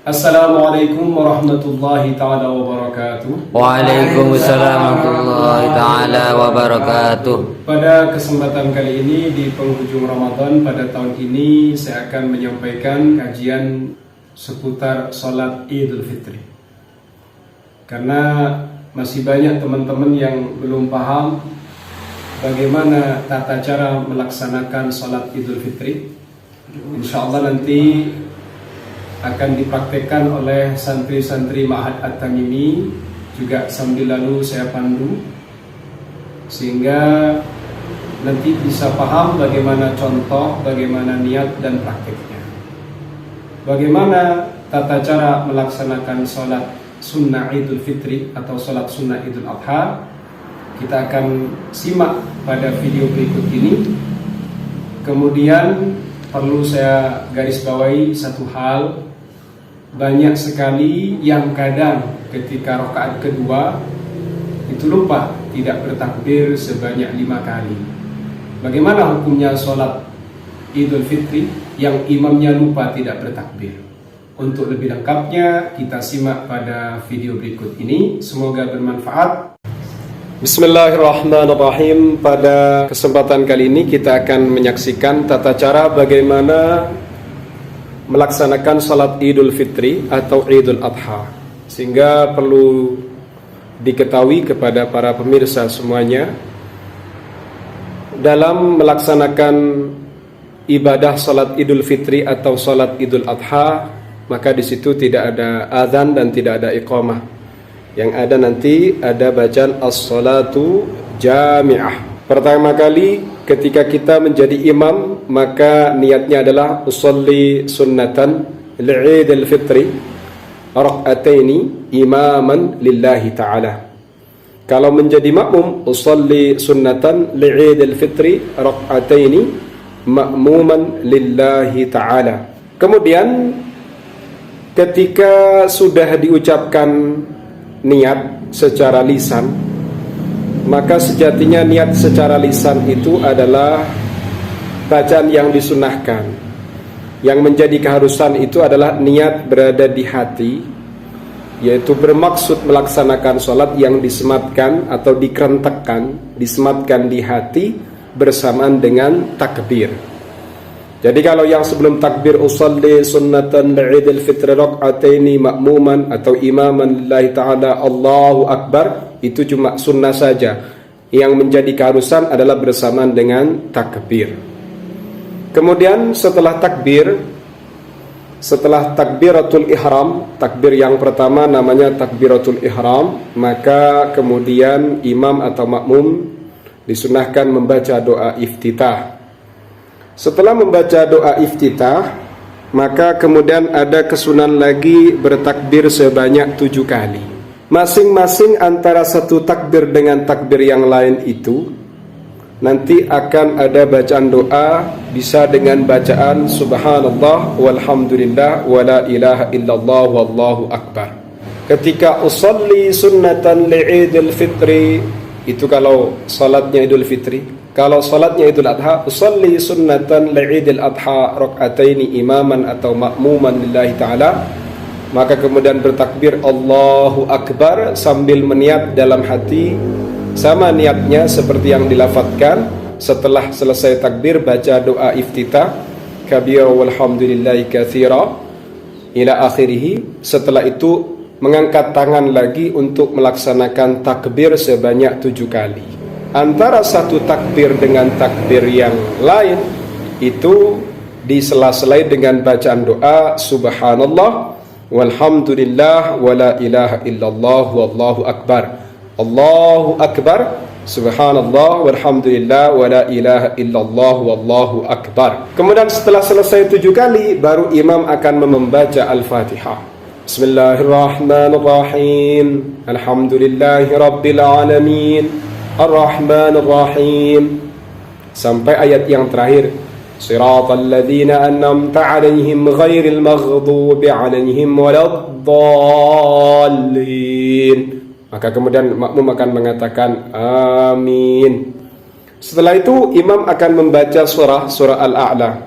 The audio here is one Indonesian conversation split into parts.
Assalamualaikum warahmatullahi ta'ala wabarakatuh. Waalaikumsalam warahmatullahi ta'ala wabarakatuh. Pada kesempatan kali ini di penghujung Ramadan pada tahun ini saya akan menyampaikan kajian seputar sholat Idul Fitri. Karena masih banyak teman-teman yang belum paham bagaimana tata cara melaksanakan sholat Idul Fitri. Insya Allah nanti akan dipraktekkan oleh santri-santri Ma'had At-Tamimi, juga sambil lalu saya pandu sehingga nanti bisa paham bagaimana contoh, bagaimana niat dan prakteknya. Bagaimana tata cara melaksanakan sholat sunnah Idul Fitri atau sholat sunnah Idul Adha, kita akan simak pada video berikut ini. Kemudian perlu saya garis bawahi satu hal, banyak sekali yang kadang ketika rakaat kedua itu lupa tidak bertakbir sebanyak 5 kali. Bagaimana hukumnya sholat Idul Fitri yang imamnya lupa tidak bertakbir? Untuk lebih lengkapnya kita simak pada video berikut ini. Semoga bermanfaat. Bismillahirrahmanirrahim. Pada kesempatan kali ini kita akan menyaksikan tata cara bagaimana melaksanakan salat Idul Fitri atau Idul Adha. Sehingga perlu diketahui kepada para pemirsa semuanya, dalam melaksanakan ibadah salat Idul Fitri atau salat Idul Adha, maka di situ tidak ada azan dan tidak ada iqamah. Yang ada nanti ada bacaan as-salatu jami'ah. Pertama kali ketika kita menjadi imam, maka niatnya adalah usolli sunnatan li'idil fitri rak'ataini imaman lillahi ta'ala. Kalau menjadi makmum, usolli sunnatan li'idil fitri rak'ataini ma'muman lillahi ta'ala. Kemudian ketika sudah diucapkan niat secara lisan, maka sejatinya niat secara lisan itu adalah bacaan yang disunahkan. Yang menjadi keharusan itu adalah niat berada di hati, yaitu bermaksud melaksanakan sholat yang disematkan atau dikerentekkan, disematkan di hati bersamaan dengan takbir. Jadi kalau yang sebelum takbir usalli sunnatan li'idil fitri rak'ataini ma'muman atau imaman lillahi ta'ala Allahu Akbar, itu cuma sunnah saja. Yang menjadi keharusan adalah bersamaan dengan takbir. Kemudian setelah takbiratul ihram, takbir yang pertama namanya takbiratul ihram, maka kemudian imam atau makmum disunahkan membaca doa iftitah. Setelah membaca doa iftitah, maka kemudian ada kesunahan lagi bertakbir sebanyak 7 kali. Masing-masing antara satu takbir dengan takbir yang lain itu nanti akan ada bacaan doa, bisa dengan bacaan subhanallah walhamdulillah wala ilaha illallah wallahu akbar. Ketika usalli sunnatan li'idil fitri, itu kalau salatnya Idul Fitri. Kalau salatnya Idul Adha, usalli sunnatan li'idil adha rak'ataini imaman atau ma'muman lillahi ta'ala, maka kemudian bertakbir Allahu Akbar sambil meniat dalam hati, sama niatnya seperti yang dilafadzkan. Setelah selesai takbir, baca doa iftitah kabira walhamdulillahi katsira ila akhirih. Setelah itu mengangkat tangan lagi untuk melaksanakan takbir sebanyak 7 kali. Antara satu takbir dengan takbir yang lain itu disela-selai dengan bacaan doa subhanallah walhamdulillah wala ilaha illallah wallahu akbar. Allahu akbar, subhanallah walhamdulillah wala ilaha illallah wallahu akbar. Kemudian setelah selesai 7 kali, baru imam akan membaca Al-Fatihah. Bismillahirrahmanirrahim. Alhamdulillahi rabbil alamin. Ar-Rahmanir Rahim sampai ayat yang terakhir, Siratal ladzina an'amta 'alaihim ghairil maghdubi 'alaihim waladdallin. Maka kemudian makmum akan mengatakan amin. Setelah itu imam akan membaca surah Al-A'la.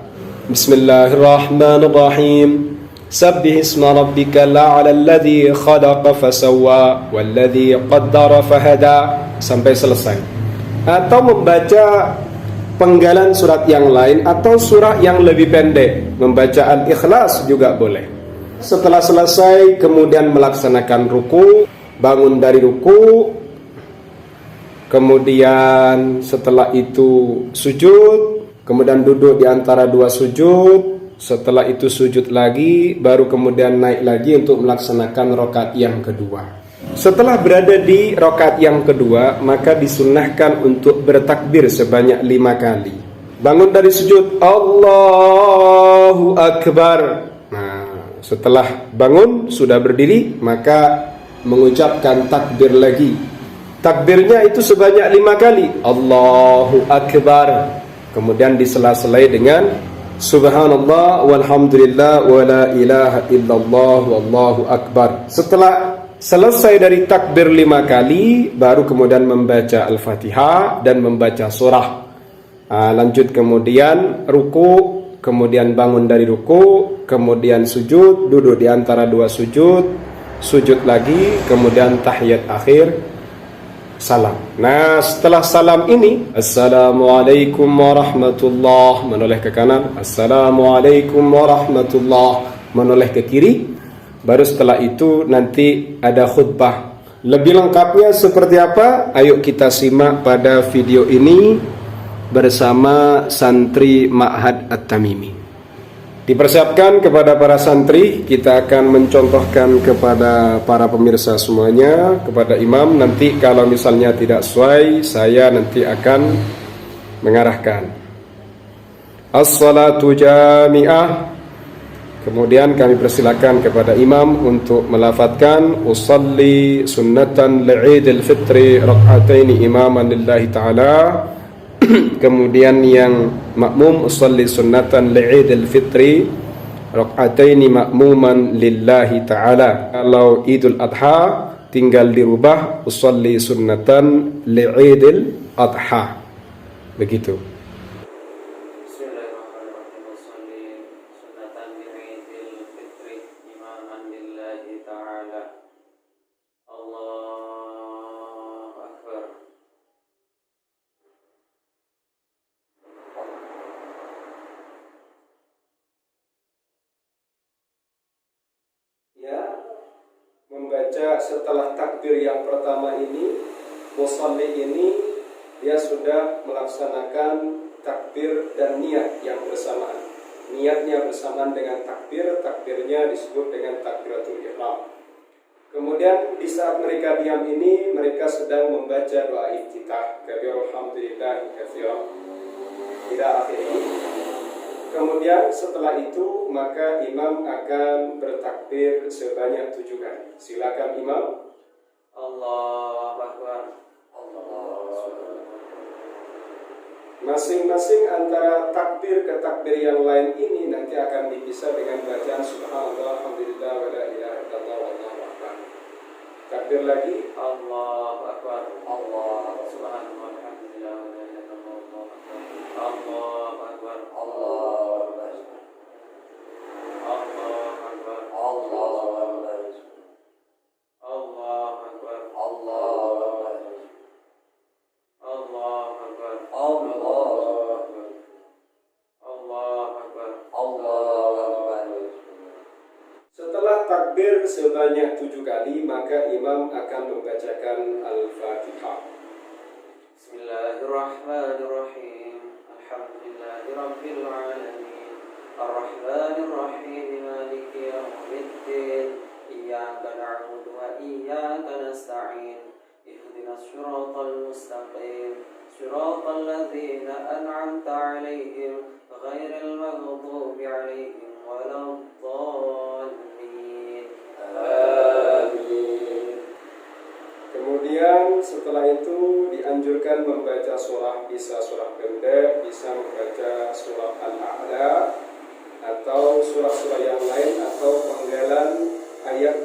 Bismillahirrahmanirrahim. Sabbihisma rabbikal a'la alladzi khalaqa fasawwa walladzi qaddara fahada sampai selesai. Atau membaca penggalan surat yang lain atau surah yang lebih pendek, membaca Al-Ikhlas juga boleh. Setelah selesai kemudian melaksanakan ruku, bangun dari ruku, kemudian setelah itu sujud, kemudian duduk di antara dua sujud. Setelah itu sujud lagi, baru kemudian naik lagi untuk melaksanakan rakaat yang kedua. Setelah berada di rakaat yang kedua, maka disunnahkan untuk bertakbir sebanyak 5 kali. Bangun dari sujud, Allahu Akbar. Nah, setelah bangun, sudah berdiri, maka mengucapkan takbir lagi. Takbirnya itu sebanyak 5 kali, Allahu Akbar. Kemudian disela-selai dengan Subhanallah walhamdulillah wa la ilaha illallah wallahu akbar. Setelah selesai dari takbir 5 kali, baru kemudian membaca Al-Fatihah dan membaca surah. Lanjut kemudian ruku, kemudian bangun dari ruku, kemudian sujud, duduk di antara dua sujud, sujud lagi, kemudian tahiyat akhir, salam. Nah, setelah salam ini, Assalamualaikum warahmatullah, menoleh ke kanan, Assalamualaikum warahmatullah, menoleh ke kiri. Baru setelah itu nanti ada khutbah. Lebih lengkapnya seperti apa? Ayo kita simak pada video ini bersama santri Ma'had At-Tamimi. Dipersiapkan kepada para santri, kita akan mencontohkan kepada para pemirsa semuanya, kepada imam. Nanti kalau misalnya tidak sesuai, saya nanti akan mengarahkan. As-salatu jami'ah. Kemudian kami persilakan kepada imam untuk melafadzkan usalli sunnatan li'idil fitri rak'ataini imaman lillahi ta'ala. Kemudian yang makmum usalli sunnatan li'idil fitri rak'ataini makmuman lillahi ta'ala. Kalau Idul Adha tinggal dirubah usalli sunnatan li'idil adha. Begitu. Membaca setelah takbir yang pertama ini, musalli ini dia sudah melaksanakan takbir dan niat yang bersamaan. Niatnya bersamaan dengan takbir, takbirnya disebut dengan takbiratul ihram. Kemudian di saat mereka diam ini, mereka sedang membaca doa iftitah, alhamdulillah katsiran ila akhirih. Kemudian setelah itu maka imam akan bertakbir sebanyak 7 kali. Silakan imam. Allahu Akbar. Allahu Akbar. Masing-masing antara takbir ke takbir yang lain ini nanti akan dipisah dengan bacaan subhanallah alhamdulillah wa la ilaha illallah wallahu akbar. Takbir lagi Allahu Akbar. Allah subhanallah alhamdulillah wa la ilaha illallah Allahu Akbar. Allah takbir sebanyak 7 kali, maka imam akan membacakan Al-Fatihah. Bismillahirrahmanirrahim. Alhamdulillahirabbil alamin. Arrahmanirrahim. Maliki yaumiddin. Iyyaka na'budu wa iyyaka nasta'in. Ihdinas siratal mustaqim. Siratal ladzina an'amta 'alaihim ghairil maghdubi 'alaihim waladdallin. Amin. Kemudian setelah itu dianjurkan membaca surah, bisa surah pendek, bisa membaca surah Al-A'la atau surah-surah yang lain atau penggalan ayat,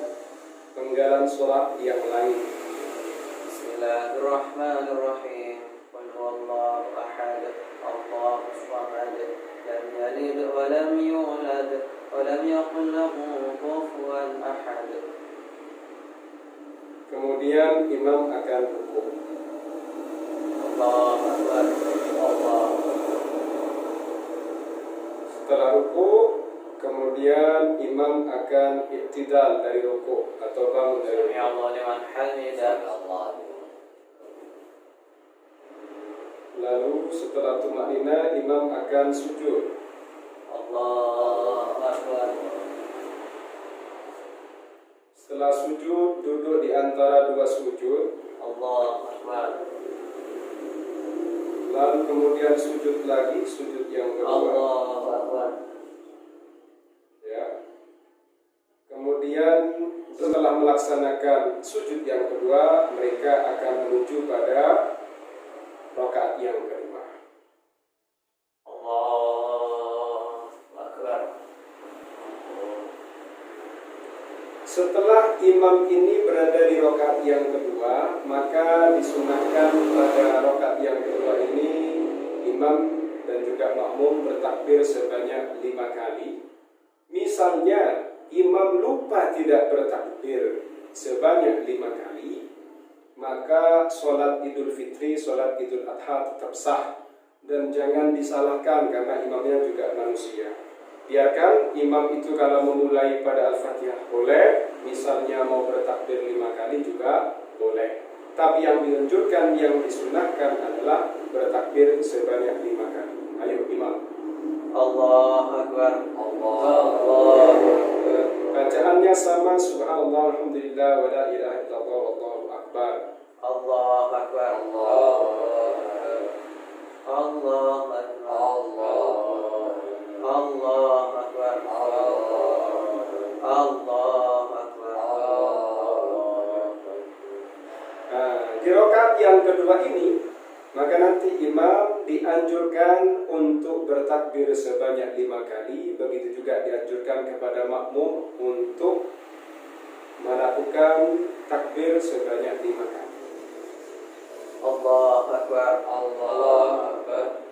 penggalan surah yang lain. Bismillahirrahmanirrahim. Qul huwallahu ahad, Allahus samad, lam yalid wa lam yulad wa lam yakul lahu kemudian imam akan rukuk. Allahu Akbar. Allah. Setelah rukuk, kemudian imam akan i'tidal dari rukuk atau bangun dari rukuk. Sami Allahu liman hamidah. Allah. Lalu setelah tumaknina, imam akan sujud. Allahu Akbar. Setelah sujud, duduk di antara dua sujud. Allahu Akbar. Lalu kemudian sujud lagi, sujud yang kedua. Allahu Akbar. Ya. Kemudian setelah melaksanakan sujud yang kedua, mereka akan menuju pada rakaat yang kedua. Allahu Akbar. Setelah imam ini berada di rakaat yang kedua, maka disunahkan pada rakaat yang kedua ini imam dan juga makmum bertakbir sebanyak 5 kali. Misalnya imam lupa tidak bertakbir sebanyak 5 kali, maka sholat Idul Fitri, sholat Idul Adha tetap sah dan jangan disalahkan karena imamnya juga manusia. Biarkan imam itu kalau memulai pada Al-Fatihah boleh, misalnya mau bertakbir 5 kali juga boleh. Tapi yang dianjurkan, yang disunahkan adalah bertakbir sebanyak 5 kali. Ayo imam. Allahu Akbar. Allah. Bacaannya sama, subhanallah, alhamdulillah, wa la ilaha illallah, wallahu akbar. Allahu Akbar. Allah. Allahu Akbar. Allah. Allahu Akbar. Allahu Akbar. Di rakaat yang kedua ini, maka nanti imam dianjurkan untuk bertakbir sebanyak 5 kali. Begitu juga dianjurkan kepada makmum untuk melakukan takbir sebanyak 5 kali. Allahu Akbar. Allahu Akbar.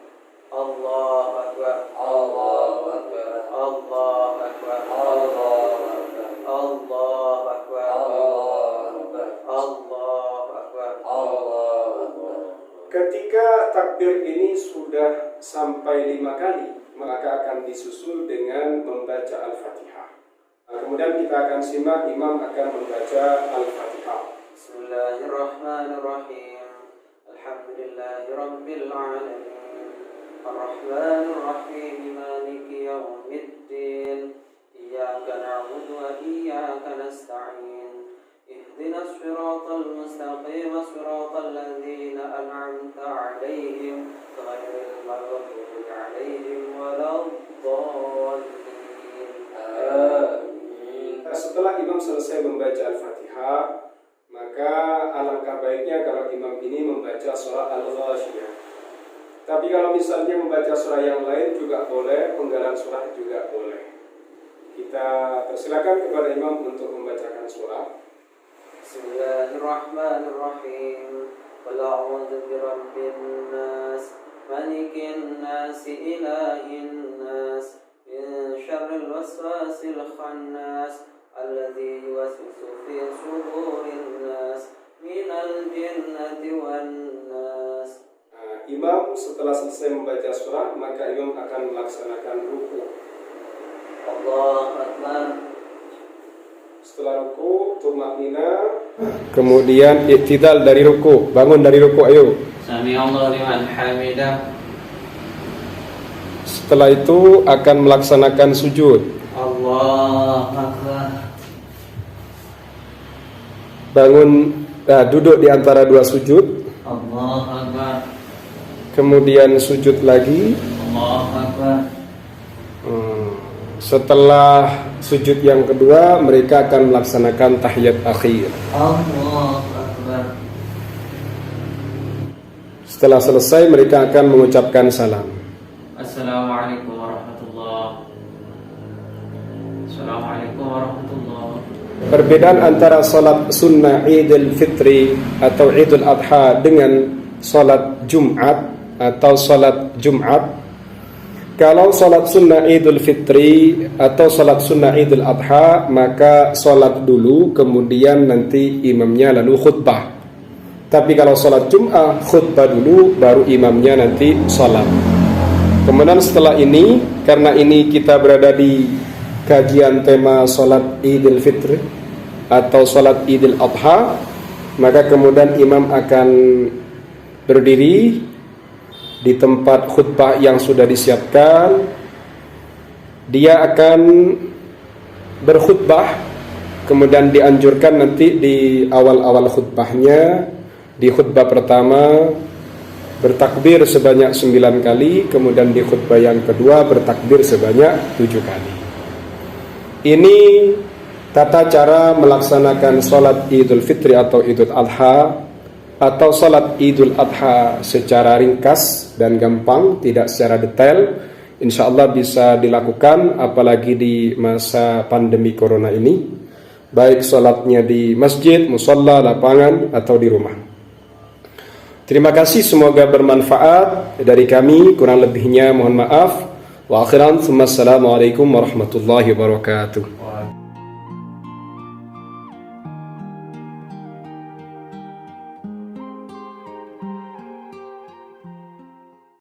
Allahu Akbar. Allahu Akbar. Allahu Akbar. Allahu Akbar. Allahu Akbar. Allahu Akbar. Allahu Akbar. Ketika takbir ini sudah sampai 5 kali, maka akan disusul dengan membaca Al-Fatihah. Kemudian kita akan simak imam akan membaca Al-Fatihah. Bismillahirrahmanirrahim. Alhamdulillahi Rabbil Alamin. Ar-Rahmanir-Rahim. Maliki yawmiddin. Iyyaka na'budu wa iyyaka nasta'in. Ihdinas siratal mustaqim, siratal ladzina an'amta 'alaihim ghairil maghdubi 'alaihim waladdallin. Amin. Setelah imam selesai membaca Al-Fatihah, maka alangkah baiknya kalau imam ini membaca surah Al-Ghasyiyah. Tapi kalau misalnya membaca surah yang lain juga boleh, penggalan surah juga boleh. Kita persilakan kepada imam untuk membacakan surah. Bismillahirrahmanirrahim. Qul a'udzu birabbin nas, malikin nas, ilahin nas, min syarril waswasil khannas, alladzi yuwaswisu fi sudurin nas, minal jinnati wan nas. Imam setelah selesai membaca surah, maka imam akan melaksanakan ruku. Allahu Akbar. Setelah ruku, tumaknina, kemudian i'tidal dari ruku, bangun dari ruku, ayo. Sami Allahu liman hamidah. Setelah itu akan melaksanakan sujud. Allahu Akbar. Bangun, duduk di antara dua sujud. Allahu Akbar. Kemudian sujud lagi. Allahu Akbar. Setelah sujud yang kedua, mereka akan melaksanakan tahiyat akhir. Allahu Akbar. Setelah selesai, mereka akan mengucapkan salam. Assalamualaikum warahmatullahi. Assalamualaikum warahmatullahi. Perbedaan antara salat sunnah Idul Fitri atau Idul Adha dengan salat Jumat atau salat Jumat, Kalau salat sunnah Idul Fitri atau salat sunnah Idul Adha, maka salat dulu kemudian nanti imamnya lalu khutbah. Tapi kalau salat Jum'ah, khutbah dulu baru imamnya nanti salat. Kemudian setelah ini, karena ini kita berada di kajian tema salat Idul Fitri atau salat Idul Adha, maka kemudian imam akan berdiri di tempat khutbah yang sudah disiapkan. Dia akan berkhutbah, kemudian dianjurkan nanti di awal-awal khutbahnya, di khutbah pertama bertakbir sebanyak 9 kali, kemudian di khutbah yang kedua bertakbir sebanyak 7 kali. Ini tata cara melaksanakan salat Idul Fitri atau Idul Adha atau salat Idul Adha secara ringkas dan gampang, tidak secara detail. InsyaAllah bisa dilakukan apalagi di masa pandemi corona ini, baik salatnya di masjid, musalla, lapangan atau di rumah. Terima kasih, semoga bermanfaat. Dari kami kurang lebihnya mohon maaf. Wa akhiran, assalamualaikum warahmatullahi wabarakatuh.